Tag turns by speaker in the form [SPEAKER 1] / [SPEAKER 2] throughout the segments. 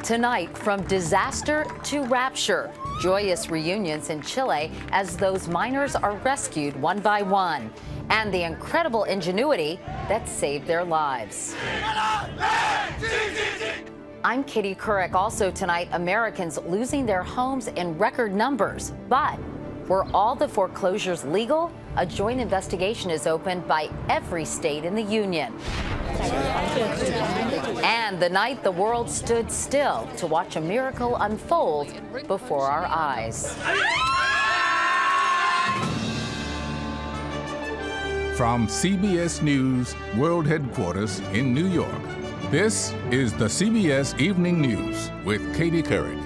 [SPEAKER 1] Tonight, from disaster to rapture, joyous reunions in Chile as those miners are rescued one by one, and the incredible ingenuity that saved their lives. I'm Katie Couric. Also tonight, Americans losing their homes in record numbers. But were all the foreclosures legal? A joint investigation is opened by every state in the union. And the night the world stood still to watch a miracle unfold before our eyes.
[SPEAKER 2] From CBS News World Headquarters in New York, this is the CBS Evening News with Katie Couric.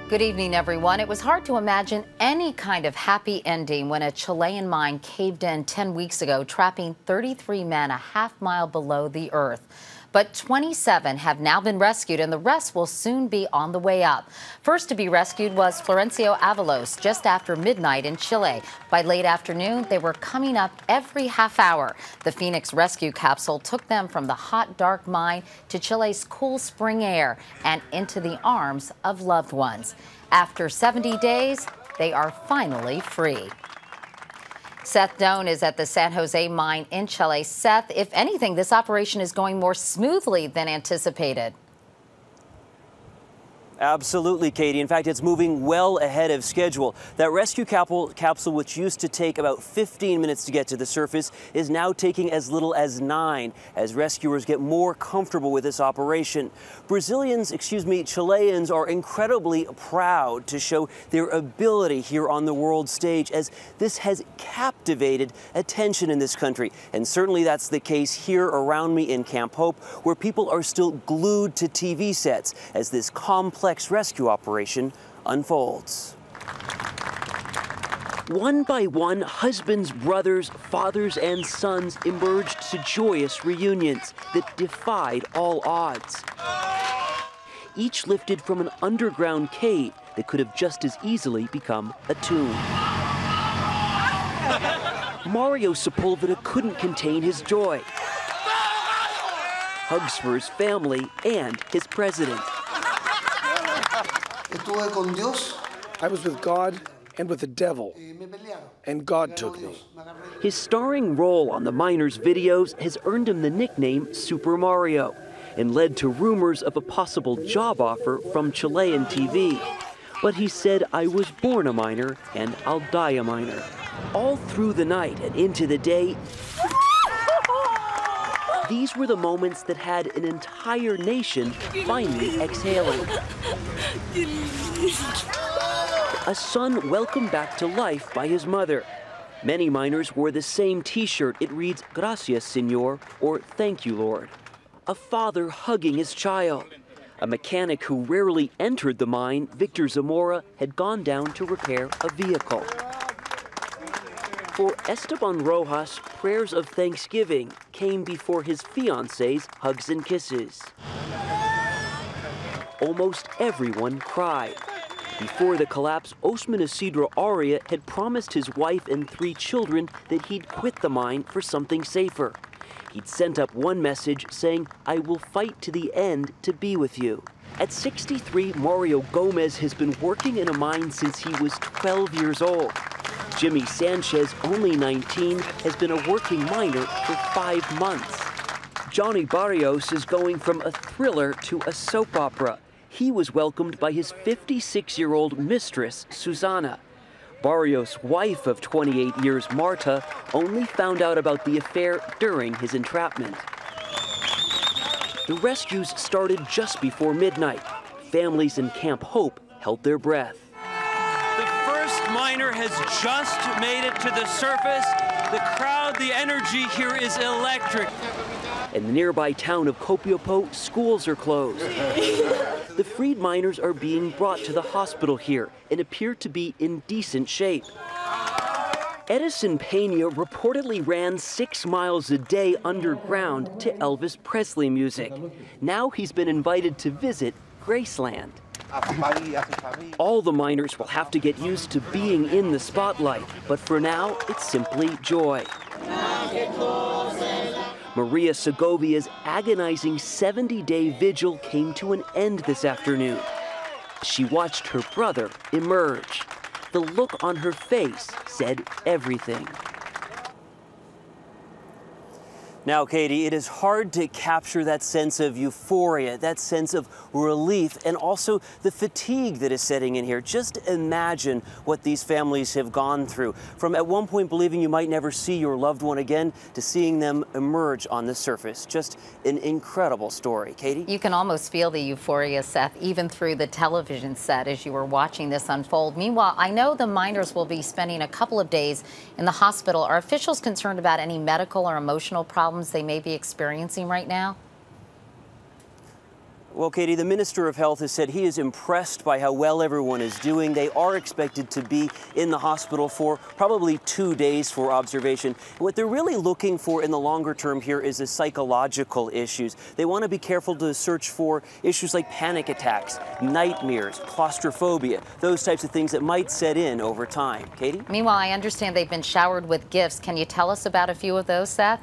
[SPEAKER 1] Good evening, everyone. It was hard to imagine any kind of happy ending when a Chilean mine caved in 10 weeks ago, trapping 33 men a half-mile below the earth. But 27 have now been rescued, and the rest will soon be on the way up. First to be rescued was Florencio Avalos just after midnight in Chile. By late afternoon, they were coming up every half hour. The Phoenix rescue capsule took them from the hot, dark mine to Chile's cool spring air and into the arms of loved ones. After 70 days, they are finally free. Seth Doan is at the San Jose mine in Chile. Seth, if anything, this operation is going more smoothly than anticipated.
[SPEAKER 3] Absolutely, Katie. In fact, it's moving well ahead of schedule. That rescue capsule, which used to take about 15 minutes to get to the surface, is now taking as little as 9 as rescuers get more comfortable with this operation. Chileans are incredibly proud to show their ability here on the world stage, as this has captivated attention in this country. And certainly that's the case here around me in Camp Hope, where people are still glued to TV sets as this complex rescue operation unfolds. One by one, husbands, brothers, fathers, and sons emerged to joyous reunions that defied all odds. Each lifted from an underground cave that could have just as easily become a tomb. Mario Sepulveda couldn't contain his joy. Hugs for his family and his president.
[SPEAKER 4] I was with God and with the devil, and God took me.
[SPEAKER 3] His starring role on the miners' videos has earned him the nickname Super Mario and led to rumors of a possible job offer from Chilean TV. But he said, "I was born a miner and I'll die a miner." All through the night and into the day, these were the moments that had an entire nation finally exhaling. A son welcomed back to life by his mother. Many miners wore the same T-shirt. It reads, "Gracias, Señor," or "Thank you, Lord." A father hugging his child. A mechanic who rarely entered the mine, Victor Zamora, had gone down to repair a vehicle. For Esteban Rojas, prayers of thanksgiving came before his fiancée's hugs and kisses. Almost everyone cried. Before the collapse, Osman Isidro Aria had promised his wife and 3 children that he'd quit the mine for something safer. He'd sent up one message saying, "I will fight to the end to be with you." At 63, Mario Gomez has been working in a mine since he was 12 years old. Jimmy Sanchez, only 19, has been a working miner for 5 months. Johnny Barrios is going from a thriller to a soap opera. He was welcomed by his 56-year-old mistress, Susana. Barrios' wife of 28 years, Marta, only found out about the affair during his entrapment. The rescues started just before midnight. Families in Camp Hope held their breath. The first miner has just made it to the surface. The crowd, the energy here is electric. In the nearby town of Copiapó, schools are closed. The freed miners are being brought to the hospital here and appear to be in decent shape. Edison Pena reportedly ran 6 miles a day underground to Elvis Presley music. Now he's been invited to visit Graceland. All the miners will have to get used to being in the spotlight, but for now, it's simply joy. Maria Segovia's agonizing 70-day vigil came to an end this afternoon. She watched her brother emerge. The look on her face said everything. Now, Katie, it is hard to capture that sense of euphoria, that sense of relief, and also the fatigue that is setting in here. Just imagine what these families have gone through. From at one point believing you might never see your loved one again to seeing them emerge on the surface. Just an incredible story. Katie? You
[SPEAKER 1] can almost feel the euphoria, Seth, even through the television set as you were watching this unfold. Meanwhile, I know the miners will be spending a couple of days in the hospital. Are officials concerned about any medical or emotional problems they may be experiencing right now?
[SPEAKER 3] Well, Katie, the Minister of Health has said he is impressed by how well everyone is doing. They are expected to be in the hospital for probably 2 days for observation. What they're really looking for in the longer term here is the psychological issues. They want to be careful to search for issues like panic attacks, nightmares, claustrophobia, those types of things that might set in over time. Katie?
[SPEAKER 1] Meanwhile, I understand they've been showered with gifts. Can you tell us about a few of those, Seth?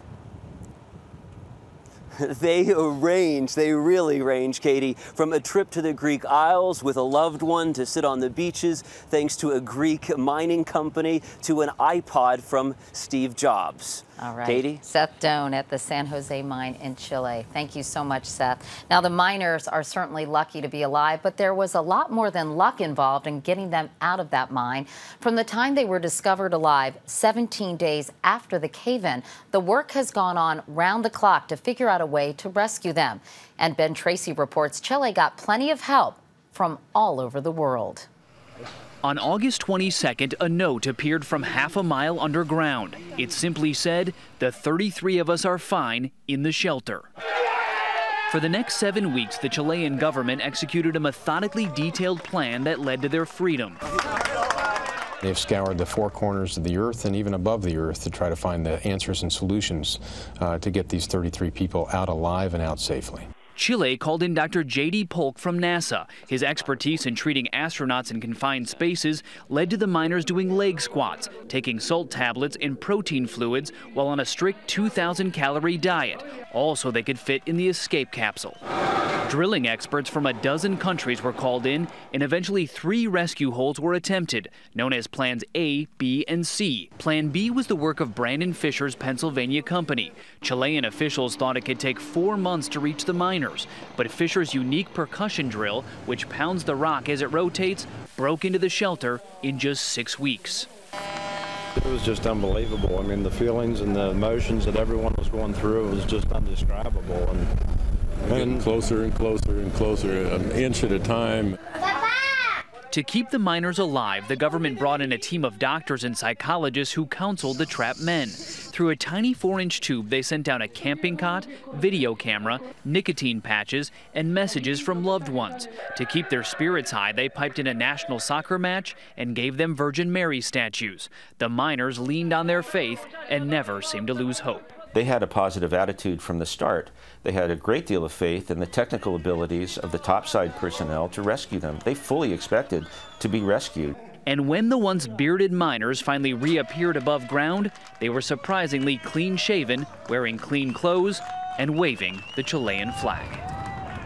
[SPEAKER 3] They really range, Katie, from a trip to the Greek Isles with a loved one to sit on the beaches thanks to a Greek mining company to an iPod from Steve Jobs.
[SPEAKER 1] All right.
[SPEAKER 3] Katie?
[SPEAKER 1] Seth Doan at the San Jose mine in Chile. Thank you so much, Seth. Now, the miners are certainly lucky to be alive, but there was a lot more than luck involved in getting them out of that mine. From the time they were discovered alive, 17 days after the cave-in, the work has gone on round the clock to figure out a way to rescue them. And Ben Tracy reports Chile got plenty of help from all over the world.
[SPEAKER 5] On August 22nd, a note appeared from half a mile underground. It simply said, "The 33 of us are fine in the shelter." For the next 7 weeks, the Chilean government executed a methodically detailed plan that led to their freedom.
[SPEAKER 6] They've scoured the four corners of the earth and even above the earth to try to find the answers and solutions to get these 33 people out alive and out safely.
[SPEAKER 5] Chile called in Dr. J.D. Polk from NASA. His expertise in treating astronauts in confined spaces led to the miners doing leg squats, taking salt tablets and protein fluids while on a strict 2,000-calorie diet, all so they could fit in the escape capsule. Drilling experts from a dozen countries were called in, and eventually 3 rescue holes were attempted, known as Plans A, B, and C. Plan B was the work of Brandon Fisher's Pennsylvania company. Chilean officials thought it could take 4 months to reach the miners, but Fisher's unique percussion drill, which pounds the rock as it rotates, broke into the shelter in just 6 weeks.
[SPEAKER 7] It was just unbelievable. I mean, the feelings and the emotions that everyone was going through was just undescribable. And
[SPEAKER 8] getting closer and closer and closer, an inch at a time.
[SPEAKER 5] To keep the miners alive, the government brought in a team of doctors and psychologists who counseled the trapped men. Through a tiny 4-inch tube, they sent down a camping cot, video camera, nicotine patches, and messages from loved ones. To keep their spirits high, they piped in a national soccer match and gave them Virgin Mary statues. The miners leaned on their faith and never seemed to lose hope.
[SPEAKER 9] They had a positive attitude from the start. They had a great deal of faith in the technical abilities of the topside personnel to rescue them. They fully expected to be rescued.
[SPEAKER 5] And when the once bearded miners finally reappeared above ground, they were surprisingly clean-shaven, wearing clean clothes, and waving the Chilean flag.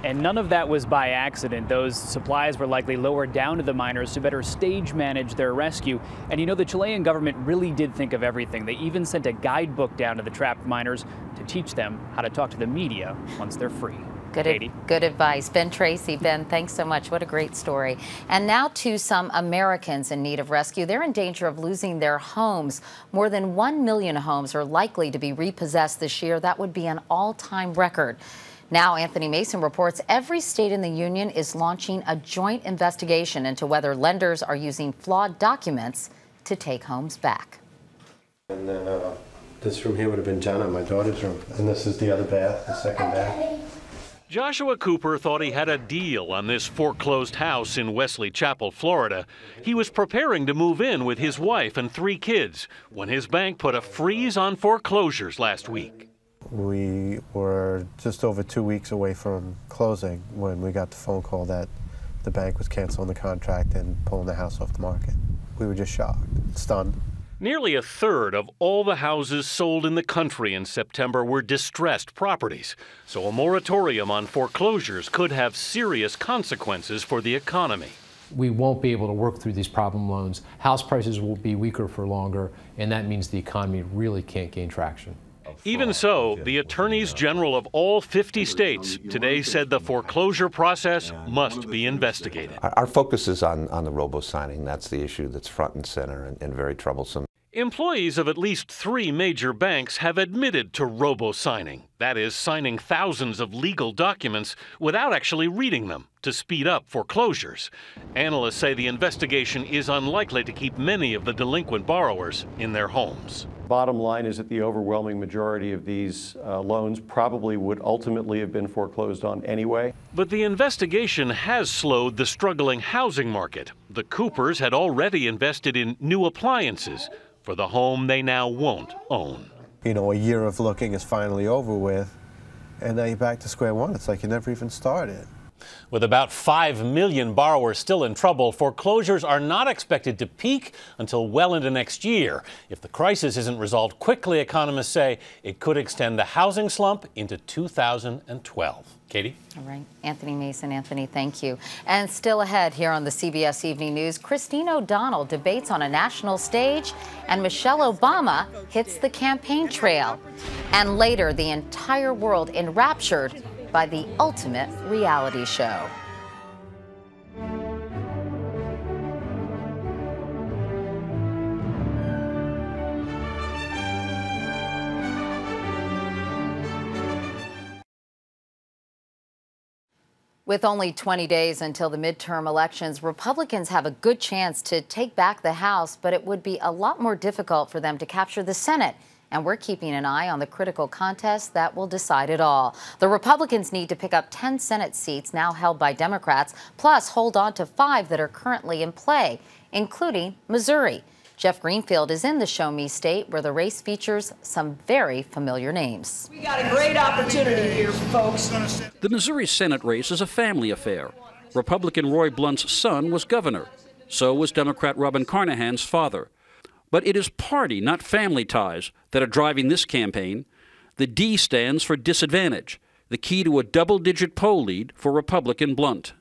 [SPEAKER 5] And none of that was by accident. Those supplies were likely lowered down to the miners to better stage manage their rescue. And you know, the Chilean government really did think of everything. They even sent a guidebook down to the trapped miners to teach them how to talk to the media once they're free.
[SPEAKER 1] Good advice. Ben Tracy. Ben, thanks so much. What a great story. And now to some Americans in need of rescue. They're in danger of losing their homes. More than 1 million homes are likely to be repossessed this year. That would be an all-time record. Now, Anthony Mason reports every state in the union is launching a joint investigation into whether lenders are using flawed documents to take homes back.
[SPEAKER 10] And then this room here would have been Jenna, my daughter's room. And this is the other bath, the second bath.
[SPEAKER 11] Joshua Cooper thought he had a deal on this foreclosed house in Wesley Chapel, Florida. He was preparing to move in with his wife and 3 kids when his bank put a freeze on foreclosures last week.
[SPEAKER 10] We were just over 2 weeks away from closing when we got the phone call that the bank was canceling the contract and pulling the house off the market. We were just shocked, stunned.
[SPEAKER 11] Nearly a third of all the houses sold in the country in September were distressed properties. So a moratorium on foreclosures could have serious consequences for the economy.
[SPEAKER 12] We won't be able to work through these problem loans. House prices will be weaker for longer, and that means the economy really can't gain traction.
[SPEAKER 11] Even so, the attorneys general of all 50 states today said the foreclosure process must be investigated.
[SPEAKER 13] Our focus is on the robo-signing. That's the issue that's front and center and very troublesome.
[SPEAKER 11] Employees of at least 3 major banks have admitted to robo-signing. That is, signing thousands of legal documents without actually reading them to speed up foreclosures. Analysts say the investigation is unlikely to keep many of the delinquent borrowers in their homes.
[SPEAKER 14] Bottom line is that the overwhelming majority of these loans probably would ultimately have been foreclosed on anyway.
[SPEAKER 11] But the investigation has slowed the struggling housing market. The Coopers had already invested in new appliances for the home they now won't own.
[SPEAKER 10] You know, a year of looking is finally over with, and now you're back to square one. It's like you never even started.
[SPEAKER 15] With about 5 million borrowers still in trouble, foreclosures are not expected to peak until well into next year. If the crisis isn't resolved quickly, economists say it could extend the housing slump into 2012. Katie?
[SPEAKER 1] All right. Anthony Mason. Anthony, thank you. And still ahead here on the CBS Evening News, Christine O'Donnell debates on a national stage, and Michelle Obama hits the campaign trail. And later, the entire world enraptured by the ultimate reality show. With only 20 days until the midterm elections, Republicans have a good chance to take back the House, but it would be a lot more difficult for them to capture the Senate. And we're keeping an eye on the critical contest that will decide it all. The Republicans need to pick up 10 Senate seats now held by Democrats, plus hold on to 5 that are currently in play, including Missouri. Jeff Greenfield is in the Show Me State, where the race features some very familiar names.
[SPEAKER 16] We got a great opportunity here, folks.
[SPEAKER 17] The Missouri Senate race is a family affair. Republican Roy Blunt's son was governor. So was Democrat Robin Carnahan's father. But it is party, not family ties, that are driving this campaign. The D stands for disadvantage, the key to a double-digit poll lead for Republican Blunt.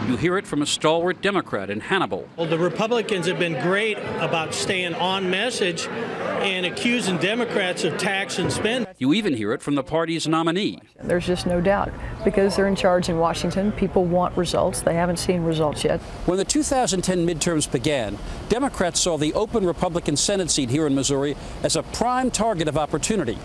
[SPEAKER 17] You hear it from a stalwart Democrat in Hannibal.
[SPEAKER 18] Well, the Republicans have been great about staying on message and accusing Democrats of tax and spend.
[SPEAKER 17] You even hear it from the party's nominee.
[SPEAKER 19] There's just no doubt. Because they're in charge in Washington, people want results. They haven't seen results yet.
[SPEAKER 17] When the 2010 midterms began, Democrats saw the open Republican Senate seat here in Missouri as a prime target of opportunity.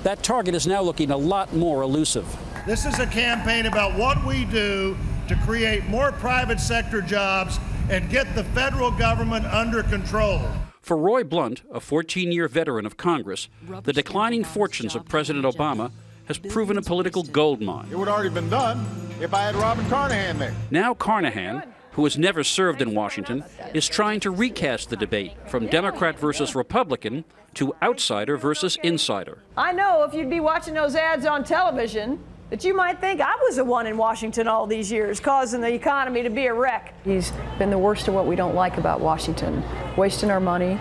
[SPEAKER 17] That target is now looking a lot more elusive.
[SPEAKER 20] This is a campaign about what we do to create more private sector jobs and get the federal government under control.
[SPEAKER 17] For Roy Blunt, a 14-year veteran of Congress, the declining fortunes of President Obama has proven a political goldmine.
[SPEAKER 21] It would have already been done if I had Robin Carnahan there.
[SPEAKER 17] Now Carnahan, who has never served in Washington, is trying to recast the debate from Democrat versus Republican to outsider versus insider.
[SPEAKER 16] I know if you'd be watching those ads on television that you might think I was the one in Washington all these years causing the economy to be a wreck.
[SPEAKER 19] He's been the worst of what we don't like about Washington. Wasting our money,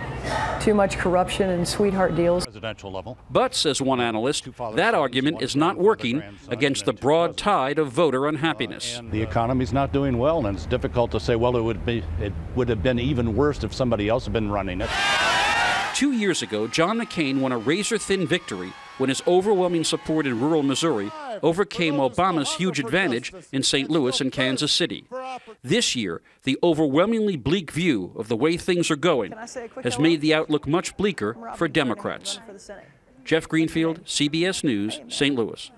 [SPEAKER 19] too much corruption and sweetheart deals.
[SPEAKER 17] Presidential level. But, says one analyst, that argument is not working against the broad tide of voter unhappiness.
[SPEAKER 22] The economy's not doing well, and it's difficult to say, well, it would have been even worse if somebody else had been running it.
[SPEAKER 17] 2 years ago, John McCain won a razor-thin victory when his overwhelming support in rural Missouri overcame Obama's huge advantage in St. Louis and Kansas City. This year, the overwhelmingly bleak view of the way things are going has made the outlook much bleaker for Democrats. Jeff Greenfield, CBS News, St. Louis.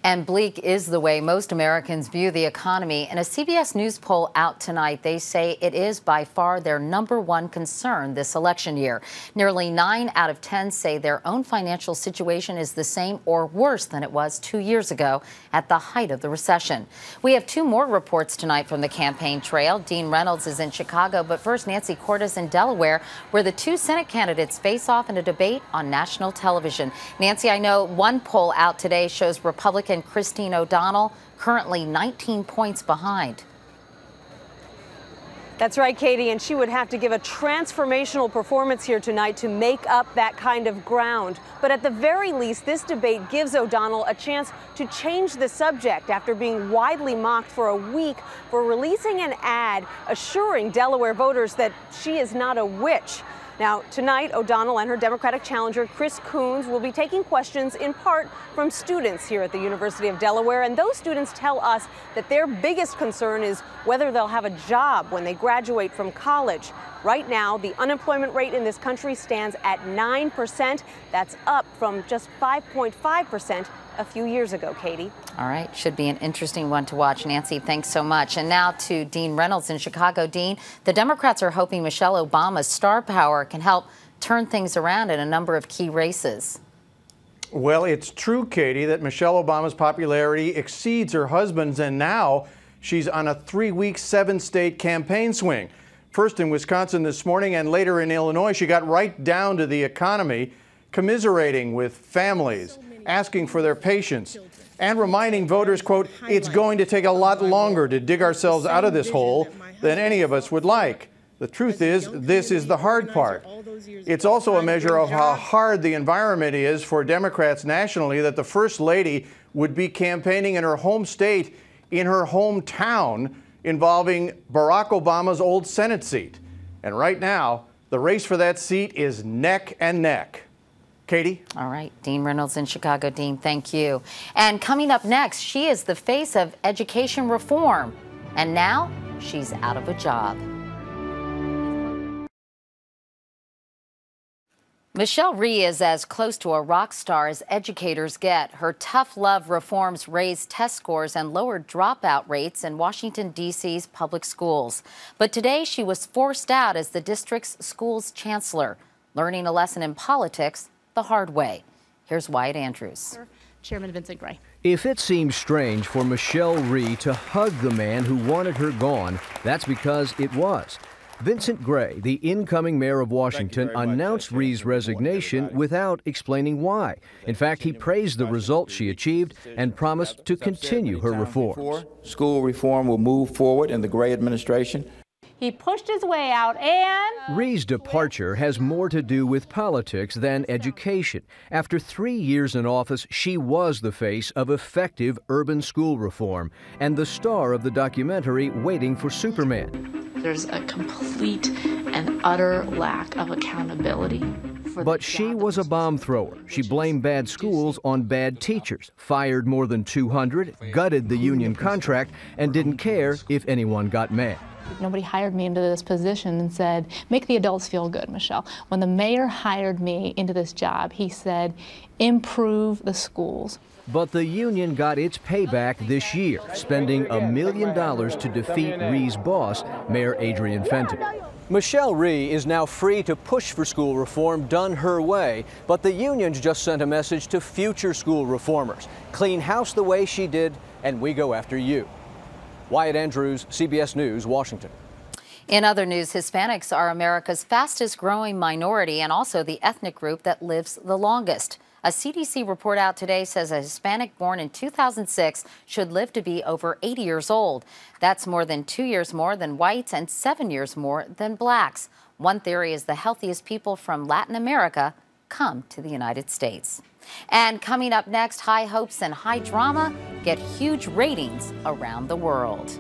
[SPEAKER 1] And bleak is the way most Americans view the economy. In a CBS News poll out tonight, they say it is by far their #1 concern this election year. Nearly 9 out of 10 say their own financial situation is the same or worse than it was 2 years ago at the height of the recession. We have 2 more reports tonight from the campaign trail. Dean Reynolds is in Chicago, but first Nancy Cordes in Delaware, where the 2 Senate candidates face off in a debate on national television. Nancy, I know one poll out today shows Republican Christine O'Donnell currently 19 points behind.
[SPEAKER 2] That's right, Katie, and she would have to give a transformational performance here tonight to make up that kind of ground. But at the very least, this debate gives O'Donnell a chance to change the subject after being widely mocked for a week for releasing an ad assuring Delaware voters that she is not a witch. Now, tonight, O'Donnell and her Democratic challenger, Chris Coons, will be taking questions in part from students here at the University of Delaware. And those students tell us that their biggest concern is whether they'll have a job when they graduate from college. Right now, the unemployment rate in this country stands at 9%. That's up from just 5.5% a few years ago, Katie.
[SPEAKER 1] All right, should be an interesting one to watch. Nancy, thanks so much. And now to Dean Reynolds in Chicago. Dean, the Democrats are hoping Michelle Obama's star power can help turn things around in a number of key races.
[SPEAKER 4] Well, it's true, Katie, that Michelle Obama's popularity exceeds her husband's, and now she's on a 3-week, 7-state campaign swing. First in Wisconsin this morning and later in Illinois, she got right down to the economy, commiserating with families, asking for their patience, and reminding voters, quote, it's going to take a lot longer to dig ourselves out of this hole than any of us would like. The truth is, this is the hard part. It's also a measure of how hard the environment is for Democrats nationally that the First Lady would be campaigning in her home state, in her hometown, involving Barack Obama's old Senate seat. And right now, the race for that seat is neck and neck. Katie?
[SPEAKER 1] All right, Dean Reynolds in Chicago. Dean, thank you. And coming up next, she is the face of education reform. And now she's out of a job. Michelle Rhee is as close to a rock star as educators get. Her tough love reforms raised test scores and lowered dropout rates in Washington, D.C.'s public schools. But today she was forced out as the district's school's chancellor, learning a lesson in politics the hard way. Here's Wyatt Andrews.
[SPEAKER 23] Chairman Vincent Gray.
[SPEAKER 24] If it seems strange for Michelle Rhee to hug the man who wanted her gone, that's because it was. Vincent Gray, the incoming mayor of Washington, announced Rhee's resignation without explaining why. In fact, he praised the results she achieved and promised to continue her reforms.
[SPEAKER 25] School reform will move forward in the Gray administration.
[SPEAKER 23] He pushed his way out and...
[SPEAKER 24] Rhee's departure has more to do with politics than education. After 3 years in office, she was the face of effective urban school reform and the star of the documentary Waiting for Superman.
[SPEAKER 23] There's a complete and utter lack of accountability.
[SPEAKER 24] But she was a bomb thrower. She blamed bad schools on bad teachers, fired more than 200, gutted the union contract, and didn't care if anyone got mad.
[SPEAKER 23] Nobody hired me into this position and said, make the adults feel good, Michelle. When the mayor hired me into this job, he said, improve the schools.
[SPEAKER 24] But the union got its payback this year, spending $1 million to defeat Rhee's boss, Mayor Adrian Fenton. Michelle Rhee is now free to push for school reform done her way, but the unions just sent a message to future school reformers. Clean house the way she did, and we go after you. Wyatt Andrews, CBS News, Washington.
[SPEAKER 1] In other news, Hispanics are America's fastest growing minority and also the ethnic group that lives the longest. A CDC report out today says a Hispanic born in 2006 should live to be over 80 years old. That's more than 2 years more than whites and 7 years more than blacks. One theory is the healthiest people from Latin America come to the United States. And coming up next, high hopes and high drama get huge ratings around the world.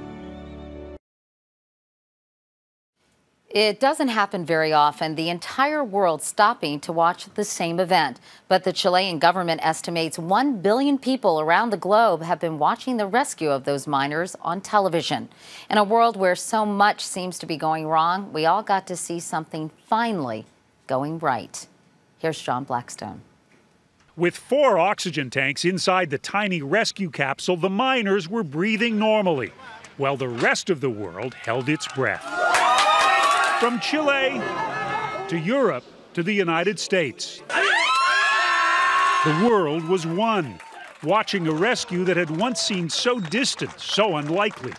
[SPEAKER 1] It doesn't happen very often, the entire world stopping to watch the same event. But the Chilean government estimates 1 billion people around the globe have been watching the rescue of those miners on television. In a world where so much seems to be going wrong, we all got to see something finally going right. Here's John Blackstone.
[SPEAKER 26] With 4 oxygen tanks inside the tiny rescue capsule, the miners were breathing normally, while the rest of the world held its breath. From Chile to Europe to the United States, the world was one, watching a rescue that had once seemed so distant, so unlikely.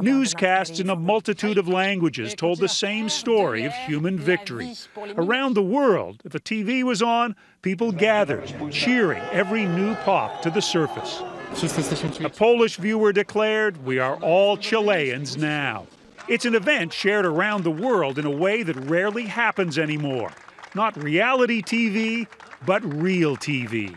[SPEAKER 26] Newscasts in a multitude of languages told the same story of human victory. Around the world, if a TV was on, people gathered, cheering every new pop to the surface. A Polish viewer declared, "We are all Chileans now." It's an event shared around the world in a way that rarely happens anymore. Not reality TV, but real TV.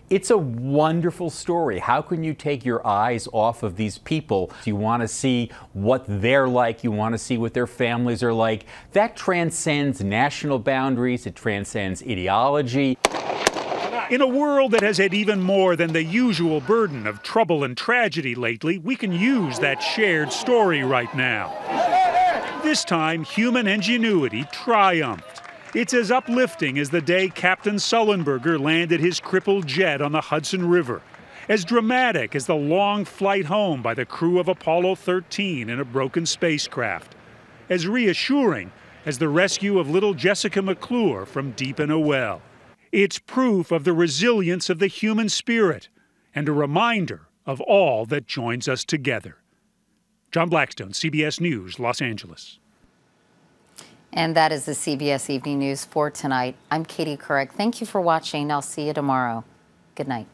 [SPEAKER 3] It's a wonderful story. How can you take your eyes off of these people? You want to see what they're like. You want to see what their families are like. That transcends national boundaries. It transcends ideology.
[SPEAKER 26] In a world that has had even more than the usual burden of trouble and tragedy lately, we can use that shared story right now. This time, human ingenuity triumphed. It's as uplifting as the day Captain Sullenberger landed his crippled jet on the Hudson River, as dramatic as the long flight home by the crew of Apollo 13 in a broken spacecraft, as reassuring as the rescue of little Jessica McClure from deep in a well. It's proof of the resilience of the human spirit and a reminder of all that joins us together. John Blackstone, CBS News, Los Angeles.
[SPEAKER 1] And that is the CBS Evening News for tonight. I'm Katie Couric. Thank you for watching. I'll see you tomorrow. Good night.